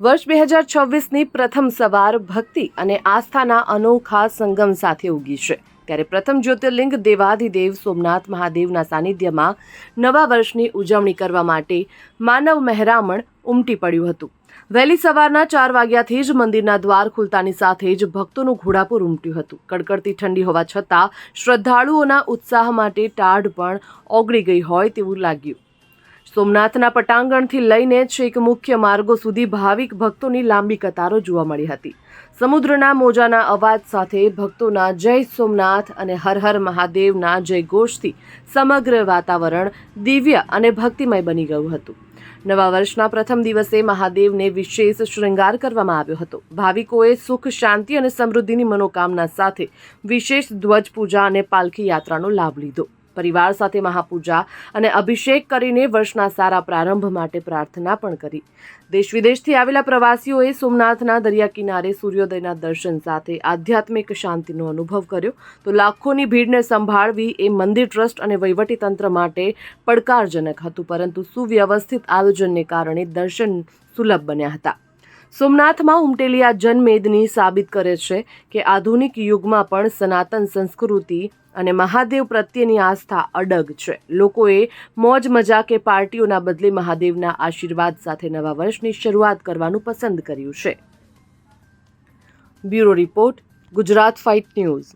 વર્ષ 2026ની પ્રથમ સવાર ભક્તિ અને આસ્થાના અનોખા સંગમ સાથે ઉગી છે। ત્યારે પ્રથમ જ્યોતિર્લિંગ દેવાધિદેવ સોમનાથ મહાદેવના સાનિધ્યમાં નવા વર્ષની ઉજવણી કરવા માટે માનવ મહેરામણ ઉમટી પડ્યું હતું। વહેલી સવારના 4 વાગ્યાથી જ મંદિરના દ્વાર ખુલતાની સાથે જ ભક્તોનું ઘોડાપુર ઉમટ્યું હતું। કડકડતી ઠંડી હોવા છતાં શ્રદ્ધાળુઓના ઉત્સાહ માટે ટાઢ પણ ઓગળી ગઈ હોય તેવું લાગ્યું। સોમનાથના પટાંગણથી લઈને છેક મુખ્ય માર્ગો સુધી ભાવિક ભક્તોની લાંબી કતારો જોવા મળી હતી। સમુદ્રના મોજાના અવાજ સાથે ભક્તોના જય સોમનાથ અને હર હર મહાદેવના જયઘોષથી સમગ્ર વાતાવરણ દિવ્ય અને ભક્તિમય બની ગયું હતું। નવા વર્ષના પ્રથમ દિવસે મહાદેવને વિશેષ શ્રૃંગાર કરવામાં આવ્યો હતો। ભાવિકોએ સુખ, શાંતિ અને સમૃદ્ધિની મનોકામના સાથે વિશેષ ધ્વજ પૂજા અને પાલખી યાત્રાનો લાભ લીધો। પરિવાર સાથે મહાપૂજા અને અભિષેક કરીને વર્ષના સારા પ્રારંભ માટે પ્રાર્થના પણ કરી। દેશ વિદેશથી આવેલા પ્રવાસીઓએ સોમનાથના દરિયા કિનારે સૂર્યોદયના દર્શન સાથે આધ્યાત્મિક શાંતિનો અનુભવ કર્યો તો લાખોની ભીડને સંભાળવી એ મંદિર ટ્રસ્ટ અને વહીવટીતંત્ર માટે પડકારજનક હતું, પરંતુ સુવ્યવસ્થિત આયોજનને કારણે દર્શન સુલભ બન્યા હતા। સોમનાથમાં ઉમટેલી આ જનમેદની સાબિત કરે છે કે આધુનિક યુગમાં પણ સનાતન સંસ્કૃતિ અને મહાદેવ પ્રત્યેની આસ્થા અડગ છે। લોકોએ મોજ મજા કે પાર્ટીઓના બદલે મહાદેવના આશીર્વાદ સાથે નવા વર્ષની શરૂઆત કરવાનું પસંદ કર્યું છે। Bureau report, Gujarat fight news.